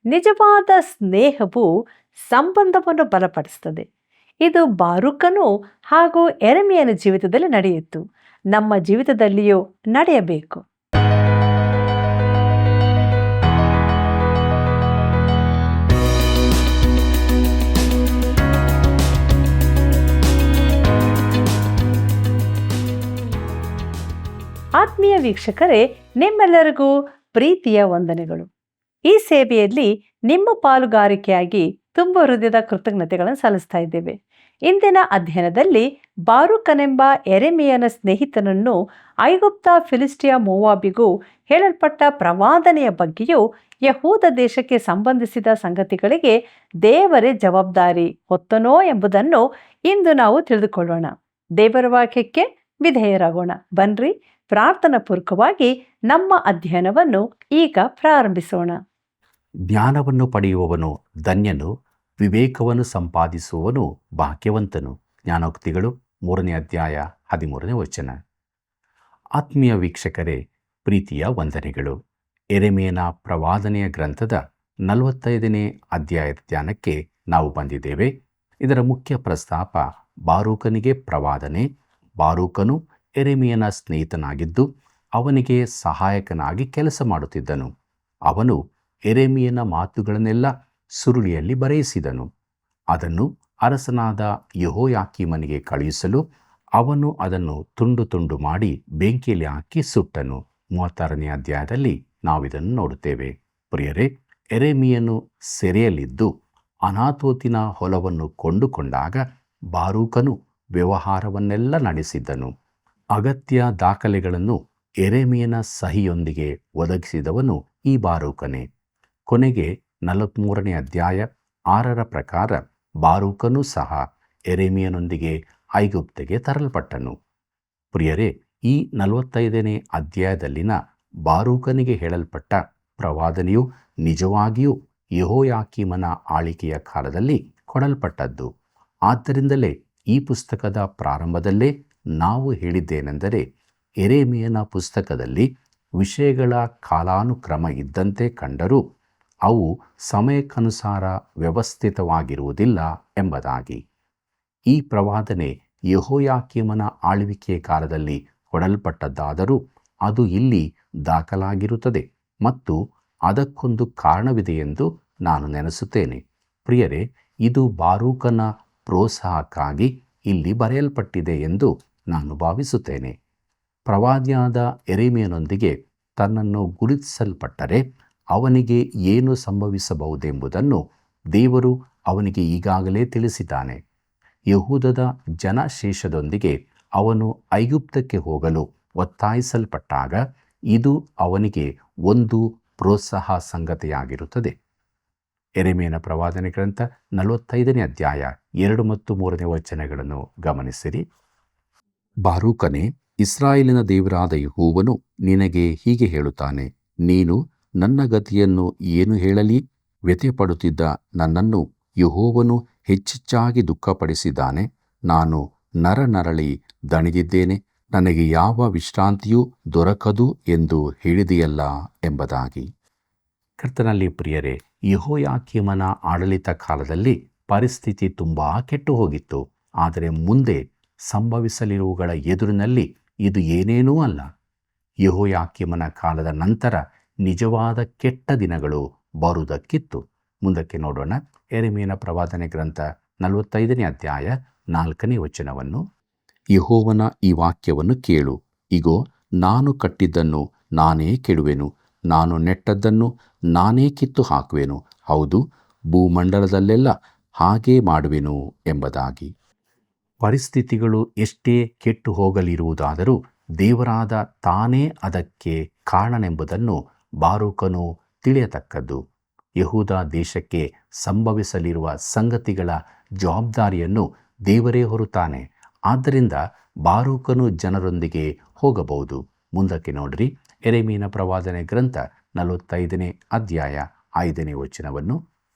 ನಿಜವಾದ ಸ್ನೇಹವು ಸಂಬಂಧವನ್ನು ಬಲಪಡಿಸುತ್ತದೆ. ಇದು ಬಾರೂಕನು ಹಾಗೂ ಯೆರೆಮೀಯನ ಜೀವಿತದಲ್ಲಿ ನಡೆಯಿತು, ನಮ್ಮ ಜೀವಿತದಲ್ಲಿಯೂ ನಡೆಯಬೇಕು. ಆತ್ಮೀಯ ವೀಕ್ಷಕರೇ, ನಿಮ್ಮೆಲ್ಲರಿಗೂ ಪ್ರೀತಿಯ ವಂದನೆಗಳು. ಈ ಸೇವೆಯಲ್ಲಿ ನಿಮ್ಮ ಪಾಲುಗಾರಿಕೆಯಾಗಿ ತುಂಬ ಹೃದಯದ ಕೃತಜ್ಞತೆಗಳನ್ನು ಸಲ್ಲಿಸ್ತಾ ಇದ್ದೇವೆ. ಇಂದಿನ ಅಧ್ಯಯನದಲ್ಲಿ ಬಾರೂಕನೆಂಬ ಯೆರೆಮೀಯನ ಸ್ನೇಹಿತನನ್ನು ಐಗುಪ್ತ, ಫಿಲಿಸ್ಟಿಯ, ಮೋವಾಬಿಗೂ ಹೇಳಲ್ಪಟ್ಟ ಪ್ರವಾದನೆಯ ಬಗ್ಗೆಯೂ ಯಹೂದ ದೇಶಕ್ಕೆ ಸಂಬಂಧಿಸಿದ ಸಂಗತಿಗಳಿಗೆ ದೇವರೇ ಜವಾಬ್ದಾರಿ ಹೊತ್ತನೋ ಎಂಬುದನ್ನು ಇಂದು ನಾವು ತಿಳಿದುಕೊಳ್ಳೋಣ. ದೇವರ ವಾಕ್ಯಕ್ಕೆ ವಿಧೇಯರಾಗೋಣ. ಬನ್ರಿ, ಪ್ರಾರ್ಥನಾ ಪೂರ್ವಕವಾಗಿ ನಮ್ಮ ಅಧ್ಯಯನವನ್ನು ಈಗ ಪ್ರಾರಂಭಿಸೋಣ. ಜ್ಞಾನವನ್ನು ಪಡೆಯುವವನು ಧನ್ಯನು, ವಿವೇಕವನ್ನು ಸಂಪಾದಿಸುವವನು ಭಾಗ್ಯವಂತನು. ಜ್ಞಾನೋಕ್ತಿಗಳು 3ನೇ ಅಧ್ಯಾಯ 13ನೇ ವಚನ. ಆತ್ಮೀಯ ವೀಕ್ಷಕರೇ, ಪ್ರೀತಿಯ ವಂದನೆಗಳು. ಯೆರೆಮೀಯನ ಪ್ರವಾದನೆಯ ಗ್ರಂಥದ 45ನೇ ಅಧ್ಯಾಯದ ಧ್ಯಾನಕ್ಕೆ ನಾವು ಬಂದಿದ್ದೇವೆ. ಇದರ ಮುಖ್ಯ ಪ್ರಸ್ತಾಪ ಬಾರೂಕನಿಗೆ ಪ್ರವಾದನೆ. ಬಾರೂಕನು ಯೆರೆಮೀಯನ ಸ್ನೇಹಿತನಾಗಿದ್ದು ಅವನಿಗೆ ಸಹಾಯಕನಾಗಿ ಕೆಲಸ ಮಾಡುತ್ತಿದ್ದನು. ಅವನು ಯೆರೆಮೀಯನ ಮಾತುಗಳನ್ನೆಲ್ಲ ಸುರುಳಿಯಲ್ಲಿ ಬರೆಯಿಸಿದನು. ಅದನ್ನು ಅರಸನಾದ ಯೆಹೋಯಾಕೀಮನಿಗೆ ಕಳುಹಿಸಲು ಅವನು ಅದನ್ನು ತುಂಡು ತುಂಡು ಮಾಡಿ ಬೆಂಕಿಯಲ್ಲಿ ಹಾಕಿ ಸುಟ್ಟನು. 36ನೇ ಅಧ್ಯಾಯದಲ್ಲಿ ನಾವಿದನ್ನು ನೋಡುತ್ತೇವೆ. ಪ್ರಿಯರೇ, ಯೆರೆಮೀಯನು ಸೆರೆಯಲ್ಲಿದ್ದು ಅನಾತೋತಿನ ಹೊಲವನ್ನು ಕೊಂಡುಕೊಂಡಾಗ ಬಾರೂಕನು ವ್ಯವಹಾರವನ್ನೆಲ್ಲ ನಡೆಸಿದ್ದನು. ಅಗತ್ಯ ದಾಖಲೆಗಳನ್ನು ಯೆರೆಮೀಯನ ಸಹಿಯೊಂದಿಗೆ ಒದಗಿಸಿದವನು ಈ ಬಾರೂಕನೇ. ಕೊನೆಗೆ 43ನೇ ಅಧ್ಯಾಯ 6ರ ಪ್ರಕಾರ ಬಾರೂಕನೂ ಸಹ ಯೆರೆಮೀಯನೊಂದಿಗೆ ಐಗುಪ್ತಿಗೆ ತರಲ್ಪಟ್ಟನು. ಪ್ರಿಯರೇ, ಈ 45ನೇ ಅಧ್ಯಾಯದಲ್ಲಿನ ಬಾರೂಕನಿಗೆ ಹೇಳಲ್ಪಟ್ಟ ಪ್ರವಾದನೆಯು ನಿಜವಾಗಿಯೂ ಯೆಹೋಯಾಕೀಮನ ಆಳ್ವಿಕೆಯ ಕಾಲದಲ್ಲಿ ಕೊಡಲ್ಪಟ್ಟದ್ದು. ಆದ್ದರಿಂದಲೇ ಈ ಪುಸ್ತಕದ ಪ್ರಾರಂಭದಲ್ಲೇ ನಾವು ಹೇಳಿದ್ದೇನೆಂದರೆ, ಯೆರೆಮೀಯನ ಪುಸ್ತಕದಲ್ಲಿ ವಿಷಯಗಳ ಕಾಲಾನುಕ್ರಮ ಇದ್ದಂತೆ ಕಂಡರೂ ಅವು ಸಮಯಕ್ಕನುಸಾರ ವ್ಯವಸ್ಥಿತವಾಗಿರುವುದಿಲ್ಲ ಎಂಬುದಾಗಿ. ಈ ಪ್ರವಾದನೆ ಯೆಹೋಯಾಕೀಮನ ಆಳ್ವಿಕೆಯ ಕಾಲದಲ್ಲಿ ಕೊಡಲ್ಪಟ್ಟದ್ದಾದರೂ ಅದು ಇಲ್ಲಿ ದಾಖಲಾಗಿರುತ್ತದೆ ಮತ್ತು ಅದಕ್ಕೊಂದು ಕಾರಣವಿದೆಯೆಂದು ನಾನು ನೆನೆಸುತ್ತೇನೆ. ಪ್ರಿಯರೇ, ಇದು ಬಾರೂಕನ ಪ್ರೋತ್ಸಾಹಕ್ಕಾಗಿ ಇಲ್ಲಿ ಬರೆಯಲ್ಪಟ್ಟಿದೆ ಎಂದು ನಾನು ಭಾವಿಸುತ್ತೇನೆ. ಪ್ರವಾದಿಯಾದ ಯೆರೆಮೀಯನೊಂದಿಗೆ ತನ್ನನ್ನು ಗುರುತಿಸಲ್ಪಟ್ಟರೆ ಅವನಿಗೆ ಏನು ಸಂಭವಿಸಬಹುದೆಂಬುದನ್ನು ದೇವರು ಅವನಿಗೆ ಈಗಾಗಲೇ ತಿಳಿಸಿದ್ದಾನೆ. ಯಹೂದದ ಜನಶೇಷದೊಂದಿಗೆ ಅವನು ಐಗುಪ್ತಕ್ಕೆ ಹೋಗಲು ಒತ್ತಾಯಿಸಲ್ಪಟ್ಟಾಗ ಇದು ಅವನಿಗೆ ಒಂದು ಪ್ರೋತ್ಸಾಹ ಸಂಗತಿಯಾಗಿರುತ್ತದೆ. ಯೆರೆಮೀಯನ ಪ್ರವಾದನೆ ಗ್ರಂಥ 45ನೇ ಅಧ್ಯಾಯ 2 ಮತ್ತು 3ನೇ ವಚನಗಳನ್ನು ಗಮನಿಸಿರಿ. ಬಾರೂಕನೇ, ಇಸ್ರಾಯೇಲಿನ ದೇವರಾದ ಯೆಹೋವನು ನಿನಗೆ ಹೀಗೆ ಹೇಳುತ್ತಾನೆ, ನೀನು ನನ್ನ ಗತಿಯನ್ನು ಏನು ಹೇಳಲಿ? ವ್ಯಥೆಪಡುತ್ತಿದ್ದ ನನ್ನನ್ನು ಯೆಹೋವನು ಹೆಚ್ಚೆಚ್ಚಾಗಿ ದುಃಖಪಡಿಸಿದ್ದಾನೆ. ನಾನು ನರನರಳಿ ದಣಿದಿದ್ದೇನೆ, ನನಗೆ ಯಾವ ವಿಶ್ರಾಂತಿಯೂ ದೊರಕದು ಎಂದು ಹೇಳಿದೆಯಲ್ಲ ಎಂಬುದಾಗಿ. ಕರ್ತನಲ್ಲಿ ಪ್ರಿಯರೇ, ಯೆಹೋಯಾಕೀಮನ ಆಡಳಿತ ಕಾಲದಲ್ಲಿ ಪರಿಸ್ಥಿತಿ ತುಂಬ ಕೆಟ್ಟು ಹೋಗಿತ್ತು. ಆದರೆ ಮುಂದೆ ಸಂಭವಿಸಲಿರುವುಗಳ ಎದುರಿನಲ್ಲಿ ಇದು ಏನೇನೂ ಅಲ್ಲ. ಯೆಹೋಯಾಕೀಮನ ಕಾಲದ ನಂತರ ನಿಜವಾದ ಕೆಟ್ಟ ದಿನಗಳು ಬರುವುದಕ್ಕಿತ್ತು. ಮುಂದಕ್ಕೆ ನೋಡೋಣ. ಯೆರೆಮೀಯನ ಪ್ರವಾದನೆ ಗ್ರಂಥ 45ನೇ ಅಧ್ಯಾಯ 4ನೇ ವಚನವನ್ನು. ಯೆಹೋವನ ಈ ವಾಕ್ಯವನ್ನು ಕೇಳು. ಇಗೋ, ನಾನು ಕಟ್ಟಿದ್ದನ್ನು ನಾನೇ ಕೆಡುವೆನು, ನಾನು ನೆಟ್ಟದ್ದನ್ನು ನಾನೇ ಕಿತ್ತು ಹಾಕುವೆನು. ಹೌದು, ಭೂಮಂಡಲದಲ್ಲೆಲ್ಲ ಹಾಗೇ ಮಾಡುವೆನು ಎಂಬುದಾಗಿ. ಪರಿಸ್ಥಿತಿಗಳು ಎಷ್ಟೇ ಕೆಟ್ಟು ಹೋಗಲಿರುವುದಾದರೂ ದೇವರಾದ ತಾನೇ ಅದಕ್ಕೆ ಕಾರಣನೆಂಬುದನ್ನು ಬಾರೂಕನು ತಿಳಿಯತಕ್ಕದ್ದು. ಯಹೂದ ದೇಶಕ್ಕೆ ಸಂಭವಿಸಲಿರುವ ಸಂಗತಿಗಳ ಜವಾಬ್ದಾರಿಯನ್ನು ದೇವರೇ ಹೊರುತ್ತಾನೆ. ಆದ್ದರಿಂದ ಬಾರೂಕನು ಜನರೊಂದಿಗೆ ಹೋಗಬಹುದು. ಮುಂದಕ್ಕೆ ನೋಡ್ರಿ, ಯೆರೆಮೀಯನ ಪ್ರವಾದನೆ ಗ್ರಂಥ 45ನೇ ಅಧ್ಯಾಯ 5ನೇ ವಚನವನ್ನು.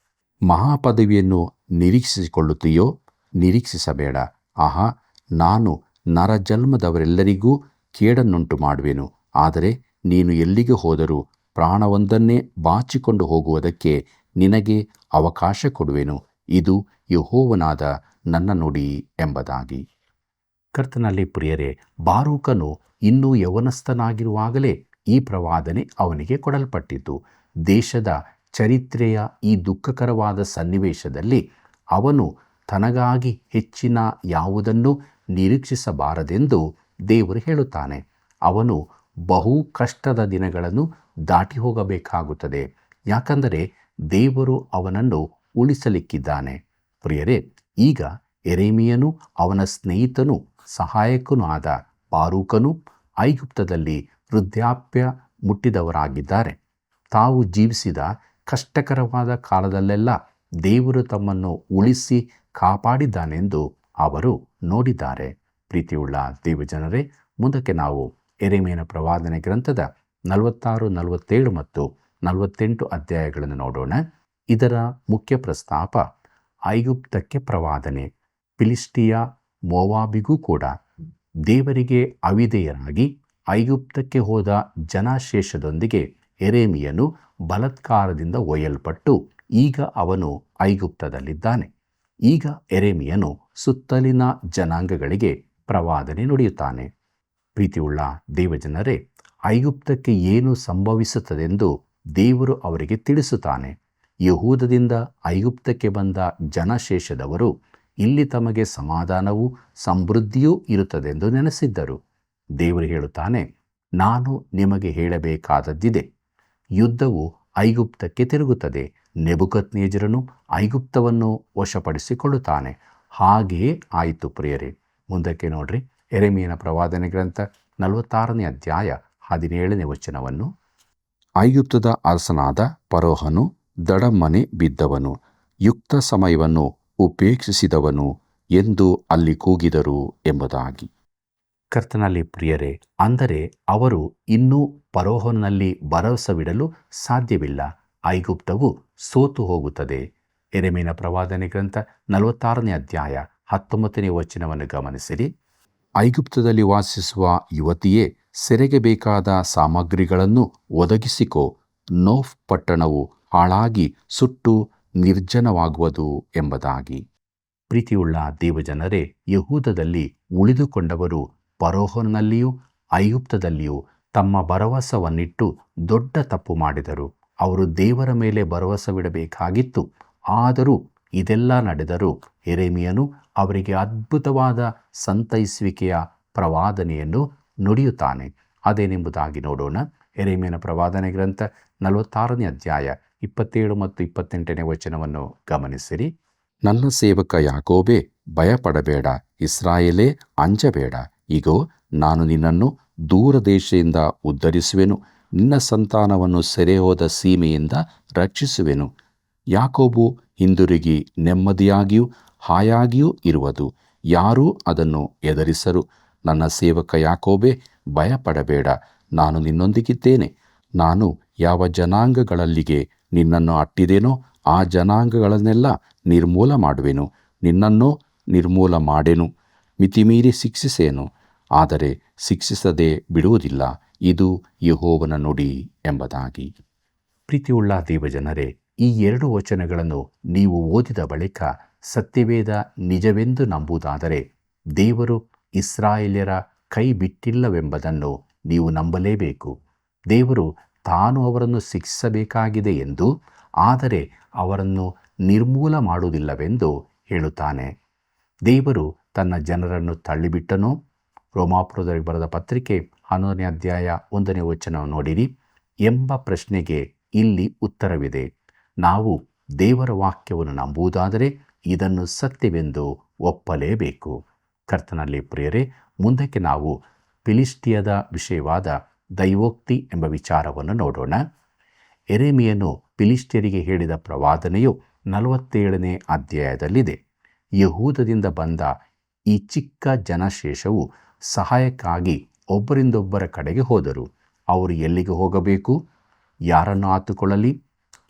ಮಹಾಪದವಿಯನ್ನು ನಿರೀಕ್ಷಿಸಿಕೊಳ್ಳುತ್ತೀಯೋ? ನಿರೀಕ್ಷಿಸಬೇಡ. ಆಹಾ, ನಾನು ನರಜನ್ಮದವರೆಲ್ಲರಿಗೂ ಕೇಡನ್ನುಂಟು ಮಾಡುವೆನು. ಆದರೆ ನೀನು ಎಲ್ಲಿಗೆ ಹೋದರೂ ಪ್ರಾಣವೊಂದನ್ನೇ ಬಾಚಿಕೊಂಡು ಹೋಗುವುದಕ್ಕೆ ನಿನಗೆ ಅವಕಾಶ ಕೊಡುವೆನು. ಇದು ಯೆಹೋವನಾದ ನನ್ನ ನುಡಿ ಎಂಬುದಾಗಿ. ಕರ್ತನಲ್ಲಿ ಪ್ರಿಯರೇ, ಬಾರೂಕನು ಇನ್ನೂ ಯೌವನಸ್ಥನಾಗಿರುವಾಗಲೇ ಈ ಪ್ರವಾದನೆ ಅವನಿಗೆ ಕೊಡಲ್ಪಟ್ಟಿತು. ದೇಶದ ಚರಿತ್ರೆಯ ಈ ದುಃಖಕರವಾದ ಸನ್ನಿವೇಶದಲ್ಲಿ ಅವನು ತನಗಾಗಿ ಹೆಚ್ಚಿನ ಯಾವುದನ್ನು ನಿರೀಕ್ಷಿಸಬಾರದೆಂದು ದೇವರು ಹೇಳುತ್ತಾನೆ. ಅವನು ಬಹು ಕಷ್ಟದ ದಿನಗಳನ್ನು ದಾಟಿ ಹೋಗಬೇಕಾಗುತ್ತದೆ. ಯಾಕಂದರೆ ದೇವರು ಅವನನ್ನು ಉಳಿಸಲಿಕ್ಕಿದ್ದಾನೆ. ಪ್ರಿಯರೇ, ಈಗ ಯೆರೆಮೀಯನು ಅವನ ಸ್ನೇಹಿತನೂ ಸಹಾಯಕನೂ ಆದ ಬಾರೂಕನು ಐಗುಪ್ತದಲ್ಲಿ ವೃದ್ಧಾಪ್ಯ ಮುಟ್ಟಿದವರಾಗಿದ್ದಾರೆ. ತಾವು ಜೀವಿಸಿದ ಕಷ್ಟಕರವಾದ ಕಾಲದಲ್ಲೆಲ್ಲ ದೇವರು ತಮ್ಮನ್ನು ಉಳಿಸಿ ಕಾಪಾಡಿದ್ದಾನೆಂದು ಅವರು ನೋಡಿದ್ದಾರೆ. ಪ್ರೀತಿಯುಳ್ಳ ದೇವಜನರೇ, ಮುಂದಕ್ಕೆ ನಾವು ಯೆರೆಮೀಯನ ಪ್ರವಾದನೆ ಗ್ರಂಥದ 46, 47 ಮತ್ತು 48 ಅಧ್ಯಾಯಗಳನ್ನು ನೋಡೋಣ. ಇದರ ಮುಖ್ಯ ಪ್ರಸ್ತಾಪ ಐಗುಪ್ತಕ್ಕೆ ಪ್ರವಾದನೆ. ಫಿಲಿಷ್ಟಿಯ ಮೋವಾಬಿಗೂ ಕೂಡ ದೇವರಿಗೆ ಅವಿಧೇಯರಾಗಿ ಐಗುಪ್ತಕ್ಕೆ ಹೋದ ಜನಶೇಷದೊಂದಿಗೆ ಯೆರೆಮೀಯನು ಬಲಾತ್ಕಾರದಿಂದ ಒಯ್ಯಲ್ಪಟ್ಟು ಈಗ ಅವನು ಐಗುಪ್ತದಲ್ಲಿದ್ದಾನೆ. ಈಗ ಯೆರೆಮೀಯನು ಸುತ್ತಲಿನ ಜನಾಂಗಗಳಿಗೆ ಪ್ರವಾದನೆ ನುಡಿಯುತ್ತಾನೆ. ಪ್ರೀತಿಯುಳ್ಳ ದೇವಜನರೇ, ಐಗುಪ್ತಕ್ಕೆ ಏನು ಸಂಭವಿಸುತ್ತದೆಂದು ದೇವರು ಅವರಿಗೆ ತಿಳಿಸುತ್ತಾನೆ. ಯಹೂದದಿಂದ ಐಗುಪ್ತಕ್ಕೆ ಬಂದ ಜನಶೇಷದವರು ಇಲ್ಲಿ ತಮಗೆ ಸಮಾಧಾನವೂ ಸಮೃದ್ಧಿಯೂ ಇರುತ್ತದೆಂದು ನೆನೆಸಿದ್ದರು. ದೇವರು ಹೇಳುತ್ತಾನೆ, ನಾನು ನಿಮಗೆ ಹೇಳಬೇಕಾದದ್ದಿದೆ. ಯುದ್ಧವು ಐಗುಪ್ತಕ್ಕೆ ತಿರುಗುತ್ತದೆ. ನೆಬೂಕದ್ನೆಚ್ಚರನು ಐಗುಪ್ತವನ್ನು ವಶಪಡಿಸಿಕೊಳ್ಳುತ್ತಾನೆ. ಹಾಗೆಯೇ ಆಯಿತು. ಪ್ರಿಯರೇ, ಮುಂದಕ್ಕೆ ನೋಡ್ರಿ, ಯೆರೆಮೀಯನ ಪ್ರವಾದನೆ ಗ್ರಂಥ 46ನೇ ಅಧ್ಯಾಯ 17ನೇ ವಚನವನ್ನು. ಐಗುಪ್ತದ ಅರಸನಾದ ಫರೋಹನು ದಡಮ್ಮನೆ ಬಿದ್ದವನು, ಯುಕ್ತ ಸಮಯವನ್ನು ಉಪೇಕ್ಷಿಸಿದವನು ಎಂದು ಅಲ್ಲಿ ಕೂಗಿದರು ಎಂಬುದಾಗಿ. ಕರ್ತನಲ್ಲಿ ಪ್ರಿಯರೇ, ಅಂದರೆ ಅವರು ಇನ್ನೂ ಫರೋಹನಲ್ಲಿ ಭರವಸವಿಡಲು ಸಾಧ್ಯವಿಲ್ಲ. ಐಗುಪ್ತವು ಸೋತು ಹೋಗುತ್ತದೆ. ಯೆರೆಮೀಯನ ಪ್ರವಾದನೆ ಗ್ರಂಥ 46ನೇ ಅಧ್ಯಾಯ 19ನೇ ವಚನವನ್ನು ಗಮನಿಸಿರಿ. ಐಗುಪ್ತದಲ್ಲಿ ವಾಸಿಸುವ ಯುವತಿಯೇ, ಸೆರೆಗೆ ಬೇಕಾದ ಸಾಮಗ್ರಿಗಳನ್ನು ಒದಗಿಸಿಕೋ. ನೋಫ್ ಪಟ್ಟಣವು ಹಾಳಾಗಿ ಸುಟ್ಟು ನಿರ್ಜನವಾಗುವುದು ಎಂಬುದಾಗಿ. ಪ್ರೀತಿಯುಳ್ಳ ದೇವಜನರೇ, ಯಹೂದದಲ್ಲಿ ಉಳಿದುಕೊಂಡವರು ಫರೋಹನಲ್ಲಿಯೂ ಐಗುಪ್ತದಲ್ಲಿಯೂ ತಮ್ಮ ಭರವಸವನ್ನಿಟ್ಟು ದೊಡ್ಡ ತಪ್ಪು ಮಾಡಿದರು. ಅವರು ದೇವರ ಮೇಲೆ ಭರವಸವಿಡಬೇಕಾಗಿತ್ತು. ಆದರೂ ಇದೆಲ್ಲ ನಡೆದರೂ ಯೆರೆಮೀಯನು ಅವರಿಗೆ ಅದ್ಭುತವಾದ ಸಂತೈಸುವಿಕೆಯ ಪ್ರವಾದನೆಯನ್ನು ನುಡಿಯುತ್ತಾನೆ. ಅದೇನೆಂಬುದಾಗಿ ನೋಡೋಣ. ಯೆರೆಮೀಯನ ಪ್ರವಾದನೆ ಗ್ರಂಥ 46ನೇ ಅಧ್ಯಾಯ 27 ಮತ್ತು 28ನೇ ವಚನವನ್ನು ಗಮನಿಸಿರಿ. ನನ್ನ ಸೇವಕ ಯಾಕೋಬೇ, ಭಯಪಡಬೇಡ. ಇಸ್ರಾಯೇಲೇ, ಅಂಜಬೇಡ. ಇಗೋ, ನಾನು ನಿನ್ನನ್ನು ದೂರ ದೇಶದಿಂದ ಉದ್ಧರಿಸುವೆನು. ನಿನ್ನ ಸಂತಾನವನ್ನು ಸೆರೆಹೋದ ಸೀಮೆಯಿಂದ ರಕ್ಷಿಸುವೆನು. ಯಾಕೋಬು ಹಿಂದಿರುಗಿ ನೆಮ್ಮದಿಯಾಗಿಯೂ ಹಾಯಾಗಿಯೂ ಇರುವುದು. ಯಾರೂ ಅದನ್ನು ಎದುರಿಸರು. ನನ್ನ ಸೇವಕ ಯಾಕೋಬೇ, ಭಯಪಡಬೇಡ. ನಾನು ನಿನ್ನೊಂದಿಗಿದ್ದೇನೆ. ನಾನು ಯಾವ ಜನಾಂಗಗಳಲ್ಲಿಗೆ ನಿನ್ನನ್ನು ಅಟ್ಟಿದೇನೋ ಆ ಜನಾಂಗಗಳನ್ನೆಲ್ಲ ನಿರ್ಮೂಲ ಮಾಡುವೆನು. ನಿನ್ನನ್ನು ನಿರ್ಮೂಲ ಮಾಡೆನು, ಮಿತಿಮೀರಿ ಶಿಕ್ಷಿಸೇನು, ಆದರೆ ಶಿಕ್ಷಿಸದೆ ಬಿಡುವುದಿಲ್ಲ. ಇದು ಯೆಹೋವನ ನುಡಿ ಎಂಬುದಾಗಿ. ಪ್ರೀತಿಯುಳ್ಳ ದೇವಜನರೇ, ಈ 2 ವಚನಗಳನ್ನು ನೀವು ಓದಿದ ಬಳಿಕ ಸತ್ಯವೇದ ನಿಜವೆಂದು ನಂಬುವುದಾದರೆ ದೇವರು ಇಸ್ರಾಯೇಲ್ಯರ ಕೈ ಬಿಟ್ಟಿಲ್ಲವೆಂಬುದನ್ನು ನೀವು ನಂಬಲೇಬೇಕು. ದೇವರು ತಾನು ಅವರನ್ನು ಶಿಕ್ಷಿಸಬೇಕಾಗಿದೆ ಎಂದು, ಆದರೆ ಅವರನ್ನು ನಿರ್ಮೂಲ ಮಾಡುವುದಿಲ್ಲವೆಂದು ಹೇಳುತ್ತಾನೆ. ದೇವರು ತನ್ನ ಜನರನ್ನು ತಳ್ಳಿಬಿಟ್ಟನೋ? ರೋಮಾಪುರದವರಿಗೆ ಬರೆದ ಪತ್ರಿಕೆ 11ನೇ ಅಧ್ಯಾಯ 1ನೇ ವಚನ ನೋಡಿರಿ ಎಂಬ ಪ್ರಶ್ನೆಗೆ ಇಲ್ಲಿ ಉತ್ತರವಿದೆ. ನಾವು ದೇವರ ವಾಕ್ಯವನ್ನು ನಂಬುವುದಾದರೆ ಇದನ್ನು ಸತ್ಯವೆಂದು ಒಪ್ಪಲೇಬೇಕು. ಕರ್ತನಲ್ಲಿ ಪ್ರಿಯರೇ, ಮುಂದಕ್ಕೆ ನಾವು ಫಿಲಿಷ್ಟಿಯದ ವಿಷಯವಾದ ದೈವೋಕ್ತಿ ಎಂಬ ವಿಚಾರವನ್ನು ನೋಡೋಣ. ಯೆರೆಮೀಯನು ಫಿಲಿಷ್ಟಿಯರಿಗೆ ಹೇಳಿದ ಪ್ರವಾದನೆಯು 47ನೇ ಅಧ್ಯಾಯದಲ್ಲಿದೆ. ಯಹೂದದಿಂದ ಬಂದ ಈ ಚಿಕ್ಕ ಜನಶೇಷವು ಸಹಾಯಕ್ಕಾಗಿ ಒಬ್ಬರಿಂದೊಬ್ಬರ ಕಡೆಗೆ ಹೋದರು. ಅವರು ಎಲ್ಲಿಗೆ ಹೋಗಬೇಕು? ಯಾರನ್ನು ಆತುಕೊಳ್ಳಲಿ?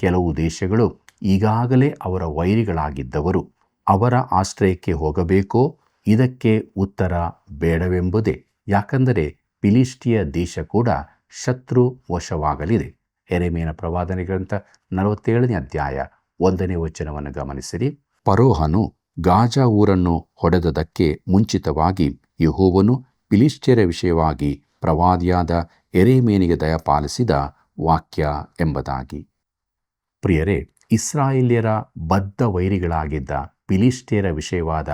ಕೆಲವು ದೇಶಗಳು ಈಗಾಗಲೇ ಅವರ ವೈರಿಗಳಾಗಿದ್ದವರು. ಅವರ ಆಶ್ರಯಕ್ಕೆ ಹೋಗಬೇಕೋ? ಇದಕ್ಕೆ ಉತ್ತರ ಬೇಡವೆಂಬುದೇ. ಯಾಕಂದರೆ ಫಿಲಿಷ್ಟಿಯ ದೇಶ ಕೂಡ ಶತ್ರು ವಶವಾಗಲಿದೆ. ಯೆರೆಮೀಯನ ಪ್ರವಾದನೆ ಗ್ರಂಥ 47ನೇ ಅಧ್ಯಾಯ 1ನೇ ವಚನವನ್ನು ಗಮನಿಸಿರಿ. ಫರೋಹನು ಗಾಜಾ ಊರನ್ನು ಹೊಡೆದದಕ್ಕೆ ಮುಂಚಿತವಾಗಿ ಯೆಹೋವನು ಫಿಲಿಷ್ಟಿಯರ ವಿಷಯವಾಗಿ ಪ್ರವಾದಿಯಾದ ಯೆರೆಮೀಯನಿಗೆ ದಯಪಾಲಿಸಿದ ವಾಕ್ಯ ಎಂಬುದಾಗಿ. ಪ್ರಿಯರೇ, ಇಸ್ರಾಯೇಲ್ಯರ ಬದ್ಧ ವೈರಿಗಳಾಗಿದ್ದ ಫಿಲಿಷ್ಟಿಯರ ವಿಷಯವಾದ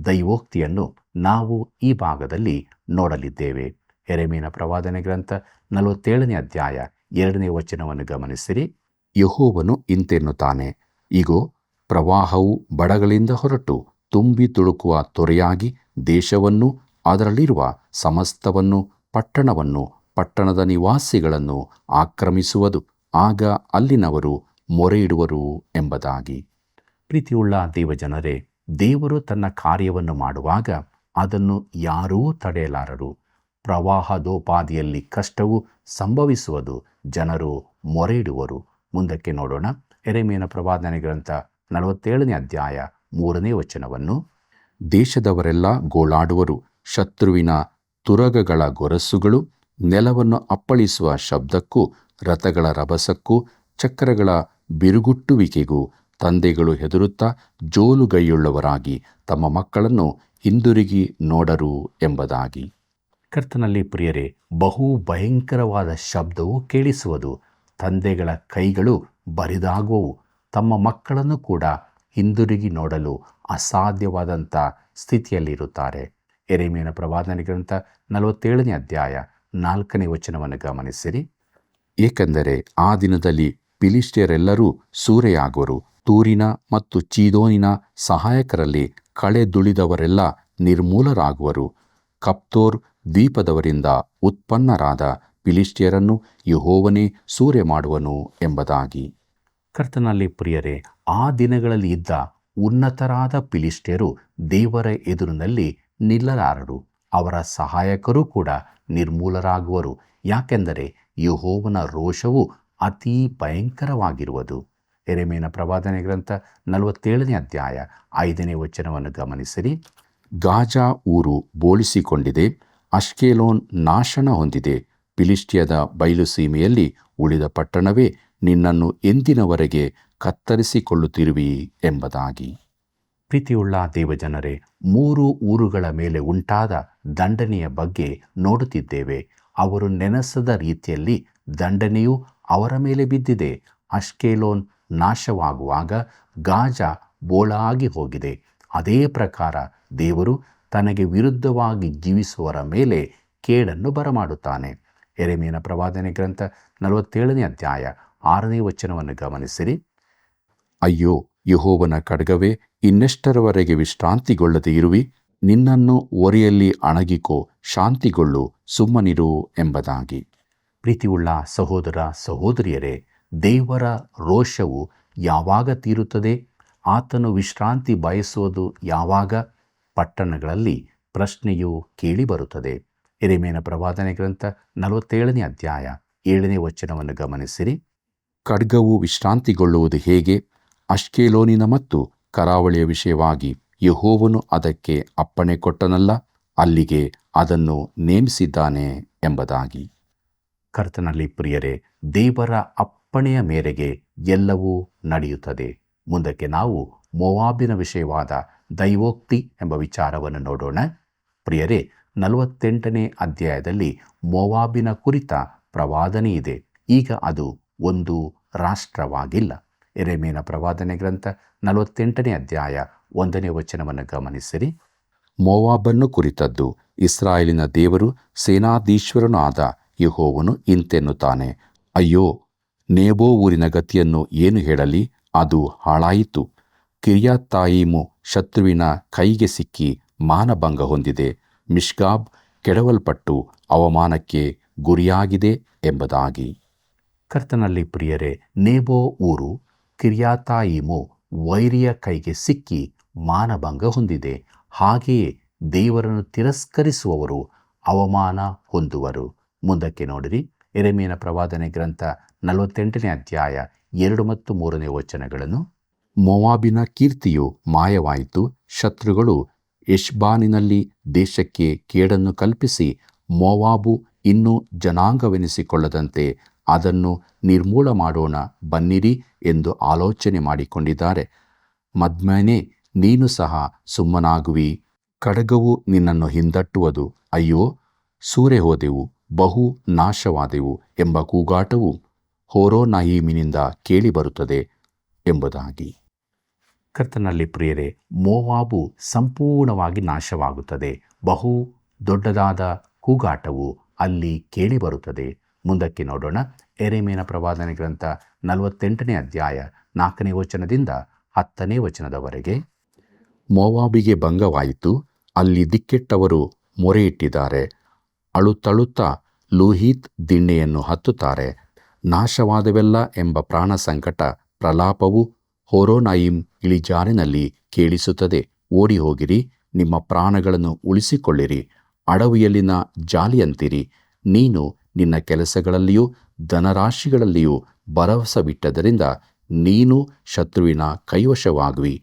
ದೈವೋಕ್ತಿಯನ್ನು ನಾವು ಈ ಭಾಗದಲ್ಲಿ ನೋಡಲಿದ್ದೇವೆ. ಯೆರೆಮೀಯನ ಪ್ರವಾದನೆ ಗ್ರಂಥ 47ನೇ ಅಧ್ಯಾಯ 2ನೇ ವಚನವನ್ನು ಗಮನಿಸಿರಿ. ಯೆಹೋವನು ಇಂತೆನ್ನುತ್ತಾನೆ, ಇಗೋ, ಪ್ರವಾಹವು ಬಡಗಳಿಂದ ಹೊರಟು ತುಂಬಿ ತುಳುಕುವ ತೊರೆಯಾಗಿ ದೇಶವನ್ನು, ಅದರಲ್ಲಿರುವ ಸಮಸ್ತವನ್ನು, ಪಟ್ಟಣವನ್ನು, ಪಟ್ಟಣದ ನಿವಾಸಿಗಳನ್ನು ಆಕ್ರಮಿಸುವುದು. ಆಗ ಅಲ್ಲಿನವರು ಮೊರೆಯಿಡುವರು ಎಂಬುದಾಗಿ. ಪ್ರೀತಿಯುಳ್ಳ ದೇವಜನರೇ, ದೇವರು ತನ್ನ ಕಾರ್ಯವನ್ನು ಮಾಡುವಾಗ ಅದನ್ನು ಯಾರೂ ತಡೆಯಲಾರರು. ಪ್ರವಾಹದೋಪಾದಿಯಲ್ಲಿ ಕಷ್ಟವು ಸಂಭವಿಸುವುದು, ಜನರು ಮೊರೆಯಿಡುವರು. ಮುಂದಕ್ಕೆ ನೋಡೋಣ. ಯೆರೆಮೀಯನ ಪ್ರವಾದನೆ ಗ್ರಂಥ 47ನೇ ಅಧ್ಯಾಯ 3ನೇ ವಚನವನ್ನು. ದೇಶದವರೆಲ್ಲ ಗೋಳಾಡುವರು, ಶತ್ರುವಿನ ತುರಗಗಳ ಗೊರಸುಗಳು ನೆಲವನ್ನು ಅಪ್ಪಳಿಸುವ ಶಬ್ದಕ್ಕೂ, ರಥಗಳ ರಭಸಕ್ಕೂ, ಚಕ್ರಗಳ ಬಿರುಗುಟ್ಟುವಿಕೆಗೂ ತಂದೆಗಳು ಹೆದರುತ್ತಾ ಜೋಲುಗೈಯುಳ್ಳವರಾಗಿ ತಮ್ಮ ಮಕ್ಕಳನ್ನು ಹಿಂದಿರುಗಿ ನೋಡರು ಎಂಬುದಾಗಿ. ಕರ್ತನಲ್ಲಿ ಪ್ರಿಯರೇ, ಬಹು ಭಯಂಕರವಾದ ಶಬ್ದವು ಕೇಳಿಸುವುದು. ತಂದೆಗಳ ಕೈಗಳು ಬರಿದಾಗುವವು. ತಮ್ಮ ಮಕ್ಕಳನ್ನು ಕೂಡ ಹಿಂದಿರುಗಿ ನೋಡಲು ಅಸಾಧ್ಯವಾದಂಥ ಸ್ಥಿತಿಯಲ್ಲಿರುತ್ತಾರೆ. ಯೆರೆಮೀಯನ ಪ್ರವಾದನೆ ಗ್ರಂಥ 47ನೇ ಅಧ್ಯಾಯ 4ನೇ ವಚನವನ್ನು ಗಮನಿಸಿರಿ. ಏಕೆಂದರೆ ಆ ದಿನದಲ್ಲಿ ಫಿಲಿಷ್ಟಿಯರೆಲ್ಲರೂ ಸೂರೆಯಾಗುವರು. ತೂರಿನ ಮತ್ತು ಚೀದೋನಿನ ಸಹಾಯಕರಲ್ಲಿ ಕಳೆದುಳಿದವರೆಲ್ಲ ನಿರ್ಮೂಲರಾಗುವರು. ಕಪ್ತೋರ್ ದ್ವೀಪದವರಿಂದ ಉತ್ಪನ್ನರಾದ ಫಿಲಿಷ್ಟಿಯರನ್ನು ಯೆಹೋವನೇ ಸೂರೆ ಮಾಡುವನು ಎಂಬುದಾಗಿ. ಕರ್ತನಲ್ಲಿ ಪ್ರಿಯರೇ, ಆ ದಿನಗಳಲ್ಲಿ ಇದ್ದ ಉನ್ನತರಾದ ಫಿಲಿಷ್ಟಿಯರು ದೇವರ ಎದುರಿನಲ್ಲಿ ನಿಲ್ಲಲಾರರು. ಅವರ ಸಹಾಯಕರೂ ಕೂಡ ನಿರ್ಮೂಲರಾಗುವರು. ಯಾಕೆಂದರೆ ಯೆಹೋವನ ರೋಷವು ಅತೀ ಭಯಂಕರವಾಗಿರುವುದು. ಯೆರೆಮೀಯನ ಪ್ರವಾದನೆ ಗ್ರಂಥ 47ನೇ ಅಧ್ಯಾಯ 5ನೇ ವಚನವನ್ನು ಗಮನಿಸಿರಿ. ಗಾಜಾ ಊರು ಬೋಳಿಸಿಕೊಂಡಿದೆ, ಅಷ್ಕೆಲೋನ್ ನಾಶನ ಹೊಂದಿದೆ. ಫಿಲಿಷ್ಟಿಯದ ಬಯಲು ಸೀಮೆಯಲ್ಲಿ ಉಳಿದ ಪಟ್ಟಣವೇ, ನಿನ್ನನ್ನು ಎಂದಿನವರೆಗೆ ಕತ್ತರಿಸಿಕೊಳ್ಳುತ್ತಿರುವಿ ಎಂಬುದಾಗಿ. ಪ್ರೀತಿಯುಳ್ಳ ದೇವಜನರೇ, 3 ಊರುಗಳ ಮೇಲೆ ಉಂಟಾದ ದಂಡನೆಯ ಬಗ್ಗೆ ನೋಡುತ್ತಿದ್ದೇವೆ. ಅವರು ನೆನೆಸದ ರೀತಿಯಲ್ಲಿ ದಂಡನೆಯು ಅವರ ಮೇಲೆ ಬಿದ್ದಿದೆ. ಅಷ್ಕೆಲೋನ್ ನಾಶವಾಗುವಾಗ ಗಾಜಾ ಬೋಳಾಗಿ ಹೋಗಿದೆ. ಅದೇ ಪ್ರಕಾರ ದೇವರು ತನಗೆ ವಿರುದ್ಧವಾಗಿ ಜೀವಿಸುವವರ ಮೇಲೆ ಕೇಡನ್ನು ಬರಮಾಡುತ್ತಾನೆ. ಯೆರೆಮೀಯನ ಪ್ರವಾದನೆ ಗ್ರಂಥ 47ನೇ ಅಧ್ಯಾಯ 6ನೇ ವಚನವನ್ನು ಗಮನಿಸಿರಿ. ಅಯ್ಯೋ, ಯೆಹೋವನ ಖಡ್ಗವೇ, ಇನ್ನೆಷ್ಟರವರೆಗೆ ವಿಶ್ರಾಂತಿಗೊಳ್ಳದೆ ಇರುವಿ? ನಿನ್ನನ್ನು ಒರೆಯಲ್ಲಿ ಅಣಗಿಕೋ, ಶಾಂತಿಗೊಳ್ಳು, ಸುಮ್ಮನಿರು ಎಂಬುದಾಗಿ. ಪ್ರೀತಿಯುಳ್ಳ ಸಹೋದರ ಸಹೋದರಿಯರೇ, ದೇವರ ರೋಷವು ಯಾವಾಗ ತೀರುತ್ತದೆ? ಆತನು ವಿಶ್ರಾಂತಿ ಬಯಸುವುದು ಯಾವಾಗ? ಪಟ್ಟಣಗಳಲ್ಲಿ ಪ್ರಶ್ನೆಯು ಕೇಳಿಬರುತ್ತದೆ. ಯೆರೆಮೀಯನ ಪ್ರವಾದನೆ ಗ್ರಂಥ 47ನೇ ಅಧ್ಯಾಯ 7ನೇ ವಚನವನ್ನು ಗಮನಿಸಿರಿ. ಖಡ್ಗವು ವಿಶ್ರಾಂತಿಗೊಳ್ಳುವುದು ಹೇಗೆ? ಅಷ್ಕೆಲೋನಿನ ಮತ್ತು ಕರಾವಳಿಯ ವಿಷಯವಾಗಿ ಯೆಹೋವನು ಅದಕ್ಕೆ ಅಪ್ಪಣೆ ಕೊಟ್ಟನಲ್ಲ, ಅಲ್ಲಿಗೆ ಅದನ್ನು ನೇಮಿಸಿದ್ದಾನೆ ಎಂಬುದಾಗಿ. ಕರ್ತನಲ್ಲಿ ಪ್ರಿಯರೇ, ದೇವರ ಅಪ್ಪಣೆಯ ಮೇರೆಗೆ ಎಲ್ಲವೂ ನಡೆಯುತ್ತದೆ. ಮುಂದಕ್ಕೆ ನಾವು ಮೋವಾಬಿನ ವಿಷಯವಾದ ದೈವೋಕ್ತಿ ಎಂಬ ವಿಚಾರವನ್ನು ನೋಡೋಣ. ಪ್ರಿಯರೇ, 48ನೇ ಅಧ್ಯಾಯದಲ್ಲಿ ಮೋವಾಬಿನ ಕುರಿತ ಪ್ರವಾದನೆ ಇದೆ. ಈಗ ಅದು ಒಂದು ರಾಷ್ಟ್ರವಾಗಿಲ್ಲ. ಯೆರೆಮೀಯನ ಪ್ರವಾದನೆ ಗ್ರಂಥ 48ನೇ ಅಧ್ಯಾಯ 1ನೇ ವಚನವನ್ನು ಗಮನಿಸಿರಿ. ಮೋವಾಬನ್ನು ಕುರಿತದ್ದು. ಇಸ್ರಾಯೇಲಿನ ದೇವರು ಸೇನಾಧೀಶ್ವರನೂ ಆದ ಯೆಹೋವನು ಇಂತೆನ್ನುತ್ತಾನೆ, ಅಯ್ಯೋ, ನೇಬೋ ಊರಿನ ಗತಿಯನ್ನು ಏನು ಹೇಳಲಿ? ಅದು ಹಾಳಾಯಿತು. ಕಿರ್ಯಾತಯಿಮು ಶತ್ರುವಿನ ಕೈಗೆ ಸಿಕ್ಕಿ ಮಾನಭಂಗ ಹೊಂದಿದೆ. ಮಿಷ್ಗಾಬ್ ಕೆಡವಲ್ಪಟ್ಟು ಅವಮಾನಕ್ಕೆ ಗುರಿಯಾಗಿದೆ ಎಂಬುದಾಗಿ. ಕರ್ತನಲ್ಲಿ ಪ್ರಿಯರೇ, ನೇಬೋ ಊರು ಕಿರ್ಯಾತಯಿಮು ವೈರಿಯ ಕೈಗೆ ಸಿಕ್ಕಿ ಮಾನಭಂಗ ಹೊಂದಿದೆ. ಹಾಗೆಯೇ ದೇವರನ್ನು ತಿರಸ್ಕರಿಸುವವರು ಅವಮಾನ ಹೊಂದುವರು. ಮುಂದಕ್ಕೆ ನೋಡಿರಿ. ಯೆರೆಮೀಯನ ಪ್ರವಾದನೆ ಗ್ರಂಥ 48ನೇ ಅಧ್ಯಾಯ 2 ಮತ್ತು 3ನೇ ವಚನಗಳನ್ನು. ಮೋವಾಬಿನ ಕೀರ್ತಿಯು ಮಾಯವಾಯಿತು. ಶತ್ರುಗಳು ಎಷ್ಬಾನಿನಲ್ಲಿ ದೇಶಕ್ಕೆ ಕೇಡನ್ನು ಕಲ್ಪಿಸಿ ಮೋವಾಬು ಇನ್ನೂ ಜನಾಂಗವೆನಿಸಿಕೊಳ್ಳದಂತೆ ಅದನ್ನು ನಿರ್ಮೂಲ ಮಾಡೋಣ ಬನ್ನಿರಿ ಎಂದು ಆಲೋಚನೆ ಮಾಡಿಕೊಂಡಿದ್ದಾರೆ. ಮದ್ಮನೆ, ನೀನು ಸಹ ಸುಮ್ಮನಾಗುವಿ, ಖಡ್ಗವು ನಿನ್ನನ್ನು ಹಿಂದಟ್ಟುವುದು. ಅಯ್ಯೋ, ಸೂರೆ ಹೋದೆವು, ಬಹು ನಾಶವಾದೆವು ಎಂಬ ಕೂಗಾಟವು ಹೋರೋನಯೀಮಿನಿಂದ ಕೇಳಿಬರುತ್ತದೆ ಎಂಬುದಾಗಿ. ಕರ್ತನಲ್ಲಿ ಪ್ರಿಯರೇ, ಮೋವಾಬು ಸಂಪೂರ್ಣವಾಗಿ ನಾಶವಾಗುತ್ತದೆ. ಬಹು ದೊಡ್ಡದಾದ ಕೂಗಾಟವು ಅಲ್ಲಿ ಕೇಳಿಬರುತ್ತದೆ. ಮುಂದಕ್ಕೆ ನೋಡೋಣ. ಯೆರೆಮೀಯನ ಪ್ರವಾದನೆ ಗ್ರಂಥ 48ನೇ ಅಧ್ಯಾಯ 4ನೇ ವಚನದಿಂದ 10ನೇ ವಚನದವರೆಗೆ. ಮೋವಾಬಿಗೆ ಭಂಗವಾಯಿತು, ಅಲ್ಲಿ ದಿಕ್ಕೆಟ್ಟವರು ಮೊರೆಯಿಟ್ಟಿದ್ದಾರೆ. ಅಳುತ್ತಳುತ್ತಾ ಲೂಹೀತ್ ದಿಣ್ಣೆಯನ್ನು ಹತ್ತುತ್ತಾರೆ. ನಾಶವಾದವೆಲ್ಲ ಎಂಬ ಪ್ರಾಣ ಸಂಕಟ ಪ್ರಲಾಪವು ಹೋರೋನಯಿಮ್ ಇಳಿಜಾರಿನಲ್ಲಿ ಕೇಳಿಸುತ್ತದೆ. ಓಡಿ ಹೋಗಿರಿ, ನಿಮ್ಮ ಪ್ರಾಣಗಳನ್ನು ಉಳಿಸಿಕೊಳ್ಳಿರಿ, ಅಡವಿಯಲ್ಲಿನ ಜಾಲಿಯಂತಿರಿ. ನೀನು ನಿನ್ನ ಕೆಲಸಗಳಲ್ಲಿಯೂ ಧನರಾಶಿಗಳಲ್ಲಿಯೂ ಭರವಸವಿಟ್ಟದರಿಂದ ನೀನು ಶತ್ರುವಿನ ಕೈವಶವಾಗುವಿ.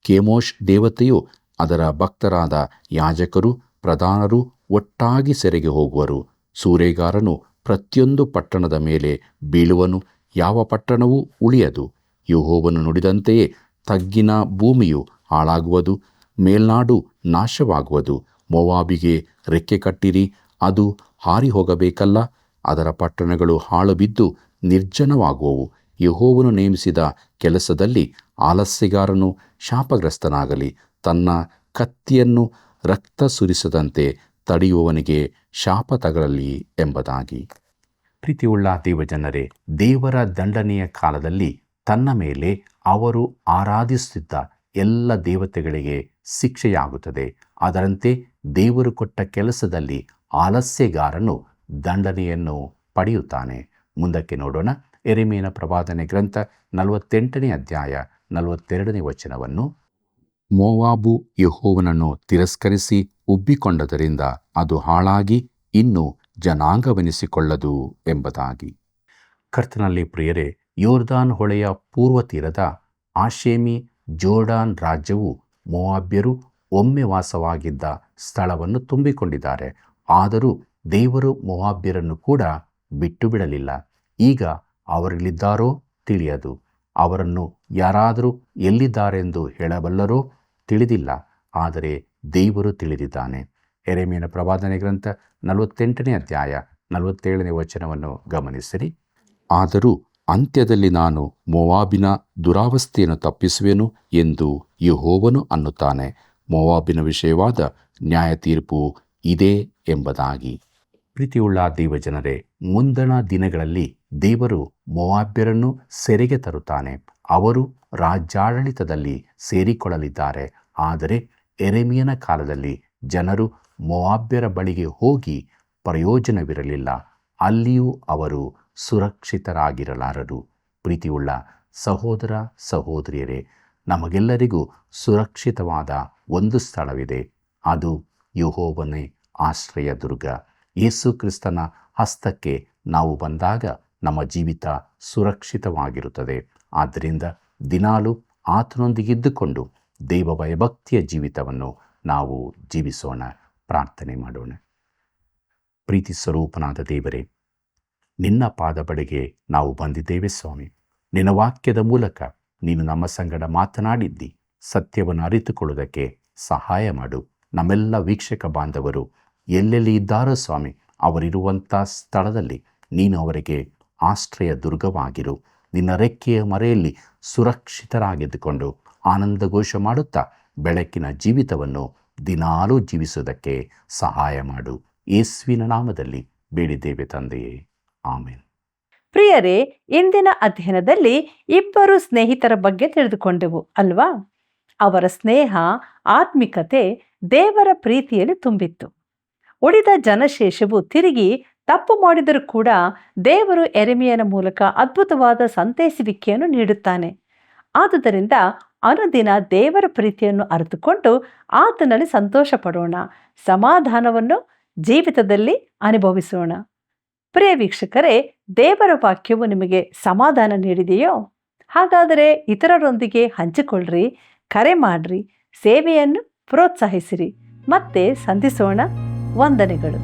ಕೆಮೋಷ್ ದೇವತೆಯು ಅದರ ಭಕ್ತರಾದ ಯಾಜಕರು ಪ್ರಧಾನರು ಒಟ್ಟಾಗಿ ಸೆರೆಗೆ ಹೋಗುವರು. ಸೂರೆಗಾರನು ಪ್ರತಿಯೊಂದು ಪಟ್ಟಣದ ಮೇಲೆ ಬೀಳುವನು, ಯಾವ ಪಟ್ಟಣವೂ ಉಳಿಯದು. ಯೆಹೋವನು ನುಡಿದಂತೆಯೇ ತಗ್ಗಿನ ಭೂಮಿಯು ಹಾಳಾಗುವುದು, ಮೇಲ್ನಾಡು ನಾಶವಾಗುವುದು. ಮೋವಾಬಿಗೆ ರೆಕ್ಕೆ ಕಟ್ಟಿರಿ, ಅದು ಹಾರಿ ಹೋಗಬೇಕಲ್ಲ. ಅದರ ಪಟ್ಟಣಗಳು ಹಾಳು ಬಿದ್ದು ನಿರ್ಜನವಾಗುವವು. ಯೆಹೋವನು ನೇಮಿಸಿದ ಕೆಲಸದಲ್ಲಿ ಆಲಸ್ಯಗಾರನು ಶಾಪಗ್ರಸ್ತನಾಗಲಿ. ತನ್ನ ಕತ್ತಿಯನ್ನು ರಕ್ತ ಸುರಿಸದಂತೆ ತಡೆಯುವವನಿಗೆ ಶಾಪ ತಗಲಲಿ ಎಂಬುದಾಗಿ. ಪ್ರೀತಿಯುಳ್ಳ ದೇವಜನರೇ, ದೇವರ ದಂಡನೆಯ ಕಾಲದಲ್ಲಿ ತನ್ನ ಮೇಲೆ ಅವರು ಆರಾಧಿಸುತ್ತಿದ್ದ ಎಲ್ಲ ದೇವತೆಗಳಿಗೆ ಶಿಕ್ಷೆಯಾಗುತ್ತದೆ. ಅದರಂತೆ ದೇವರು ಕೊಟ್ಟ ಕೆಲಸದಲ್ಲಿ ಆಲಸ್ಯಗಾರನು ದಂಡನೆಯನ್ನು ಪಡೆಯುತ್ತಾನೆ. ಮುಂದಕ್ಕೆ ನೋಡೋಣ. ಯೆರೆಮೀಯನ ಪ್ರವಾದನೆ ಗ್ರಂಥ 48ನೇ ಅಧ್ಯಾಯ 42ನೇ ವಚನವನ್ನು. ಮೋವಾಬು ಯೆಹೋವನನ್ನು ತಿರಸ್ಕರಿಸಿ ಉಬ್ಬಿಕೊಂಡದರಿಂದ ಅದು ಹಾಳಾಗಿ ಇನ್ನು ಜನಾಂಗವೆನಿಸಿಕೊಳ್ಳದು ಎಂಬುದಾಗಿ. ಕರ್ತನಲ್ಲಿ ಪ್ರಿಯರೇ, ಯೋರ್ದಾನ್ ಹೊಳೆಯ ಪೂರ್ವ ತೀರದ ಆಶೇಮಿ ಜೋರ್ಡಾನ್ ರಾಜ್ಯವು ಮೋವಾಬ್ಯರು ಒಮ್ಮೆ ವಾಸವಾಗಿದ್ದ ಸ್ಥಳವನ್ನು ತುಂಬಿಕೊಂಡಿದ್ದಾರೆ. ಆದರೂ ದೇವರು ಮೋವಾಬ್ಯರನ್ನು ಕೂಡ ಬಿಟ್ಟು ಬಿಡಲಿಲ್ಲ. ಈಗ ಅವರಲ್ಲಿದ್ದಾರೋ ತಿಳಿಯದು. ಅವರನ್ನು ಯಾರಾದರೂ ಎಲ್ಲಿದ್ದಾರೆಂದು ಹೇಳಬಲ್ಲರೋ ತಿಳಿದಿಲ್ಲ. ಆದರೆ ದೇವರು ತಿಳಿದಿದ್ದಾನೆ. ಯೆರೆಮೀಯನ ಪ್ರವಾದನೆ ಗ್ರಂಥ 48ನೇ ಅಧ್ಯಾಯ 47ನೇ ವಚನವನ್ನು ಗಮನಿಸಿರಿ. ಆದರೂ ಅಂತ್ಯದಲ್ಲಿ ನಾನು ಮೋವಾಬಿನ ದುರಾವಸ್ಥೆಯನ್ನು ತಪ್ಪಿಸುವೆನು ಎಂದು ಯೆಹೋವನು ಅನ್ನುತ್ತಾನೆ. ಮೋವಾಬಿನ ವಿಷಯವಾದ ನ್ಯಾಯ ತೀರ್ಪು ಇದೇ ಎಂಬುದಾಗಿ. ಪ್ರೀತಿಯುಳ್ಳ ದೇವಜನರೇ, ಮುಂದಣ ದಿನಗಳಲ್ಲಿ ದೇವರು ಮೋವಾಬ್ಯರನ್ನು ಸೆರೆಗೆ ತರುತ್ತಾನೆ. ಅವರು ರಾಜ್ಯಾಡಳಿತದಲ್ಲಿ ಸೇರಿಕೊಳ್ಳಲಿದ್ದಾರೆ. ಆದರೆ ಯೆರೆಮೀಯನ ಕಾಲದಲ್ಲಿ ಜನರು ಮೋವಾಬ್ಯರ ಬಳಿಗೆ ಹೋಗಿ ಪ್ರಯೋಜನವಿರಲಿಲ್ಲ. ಅಲ್ಲಿಯೂ ಅವರು ಸುರಕ್ಷಿತರಾಗಿರಲಾರರು. ಪ್ರೀತಿಯುಳ್ಳ ಸಹೋದರ ಸಹೋದರಿಯರೇ, ನಮಗೆಲ್ಲರಿಗೂ ಸುರಕ್ಷಿತವಾದ ಒಂದು ಸ್ಥಳವಿದೆ. ಅದು ಯೆಹೋವನೇ ಆಶ್ರಯ ದುರ್ಗ. ಯೇಸು ಕ್ರಿಸ್ತನ ಹಸ್ತಕ್ಕೆ ನಾವು ಬಂದಾಗ ನಮ್ಮ ಜೀವಿತ ಸುರಕ್ಷಿತವಾಗಿರುತ್ತದೆ. ಆದ್ದರಿಂದ ದಿನಾಲೂ ಆತನೊಂದಿಗಿದ್ದುಕೊಂಡು ದೈವ ಭಯಭಕ್ತಿಯ ಜೀವಿತವನ್ನು ನಾವು ಜೀವಿಸೋಣ. ಪ್ರಾರ್ಥನೆ ಮಾಡೋಣ. ಪ್ರೀತಿ ಸ್ವರೂಪನಾದ ದೇವರೇ, ನಿನ್ನ ಪಾದ ಬಳಿಗೆ ನಾವು ಬಂದಿದ್ದೇವೆ ಸ್ವಾಮಿ. ನಿನ್ನ ವಾಕ್ಯದ ಮೂಲಕ ನೀನು ನಮ್ಮ ಸಂಗಡ ಮಾತನಾಡಿದ್ದಿ. ಸತ್ಯವನ್ನು ಅರಿತುಕೊಳ್ಳುವುದಕ್ಕೆ ಸಹಾಯ ಮಾಡು. ನಮ್ಮೆಲ್ಲ ವೀಕ್ಷಕ ಬಾಂಧವರು ಎಲ್ಲೆಲ್ಲಿ ಇದ್ದಾರೋ ಸ್ವಾಮಿ, ಅವರಿರುವಂಥ ಸ್ಥಳದಲ್ಲಿ ನೀನು ಅವರಿಗೆ ಆಶ್ರಯ ದುರ್ಗವಾಗಿರು. ನಿನ್ನ ರೆಕ್ಕೆಯ ಮರೆಯಲ್ಲಿ ಸುರಕ್ಷಿತರಾಗಿದ್ದುಕೊಂಡು ಆನಂದಘೋಷ ಮಾಡುತ್ತಾ ಬೆಳಕಿನ ಜೀವಿತವನ್ನು ದಿನಾಲೂ ಜೀವಿಸುವುದಕ್ಕೆ ಸಹಾಯ ಮಾಡು. ಯೇಸುವಿನ ನಾಮದಲ್ಲಿ ಬೇಡಿದ್ದೇವೆ ತಂದೆಯೇ, ಆಮೆನ್. ಪ್ರಿಯರೇ, ಇಂದಿನ ಅಧ್ಯಯನದಲ್ಲಿ ಇಬ್ಬರು ಸ್ನೇಹಿತರ ಬಗ್ಗೆ ತಿಳಿದುಕೊಂಡೆವು ಅಲ್ವಾ? ಅವರ ಸ್ನೇಹ, ಆತ್ಮಿಕತೆ ದೇವರ ಪ್ರೀತಿಯಲ್ಲಿ ತುಂಬಿತ್ತು. ಉಳಿದ ಜನಶೇಷವು ತಿರುಗಿ ತಪ್ಪು ಮಾಡಿದರೂ ಕೂಡ ದೇವರು ಯೆರೆಮೀಯನ ಮೂಲಕ ಅದ್ಭುತವಾದ ಸಂತೈಸುವಿಕೆಯನ್ನು ನೀಡುತ್ತಾನೆ. ಆದುದರಿಂದ ಅನುದಿನ ದೇವರ ಪ್ರೀತಿಯನ್ನು ಅರಿತುಕೊಂಡು ಆತನಲ್ಲಿ ಸಂತೋಷ ಪಡೋಣ, ಸಮಾಧಾನವನ್ನು ಜೀವಿತದಲ್ಲಿ ಅನುಭವಿಸೋಣ. ಪ್ರಿಯ ವೀಕ್ಷಕರೇ, ದೇವರ ವಾಕ್ಯವು ನಿಮಗೆ ಸಮಾಧಾನ ನೀಡಿದೆಯೋ? ಹಾಗಾದರೆ ಇತರರೊಂದಿಗೆ ಹಂಚಿಕೊಳ್ಳ್ರಿ, ಕರೆ ಮಾಡ್ರಿ, ಸೇವೆಯನ್ನು ಪ್ರೋತ್ಸಾಹಿಸಿರಿ. ಮತ್ತೆ ಸಂಧಿಸೋಣ. ವಂದನೆಗಳು.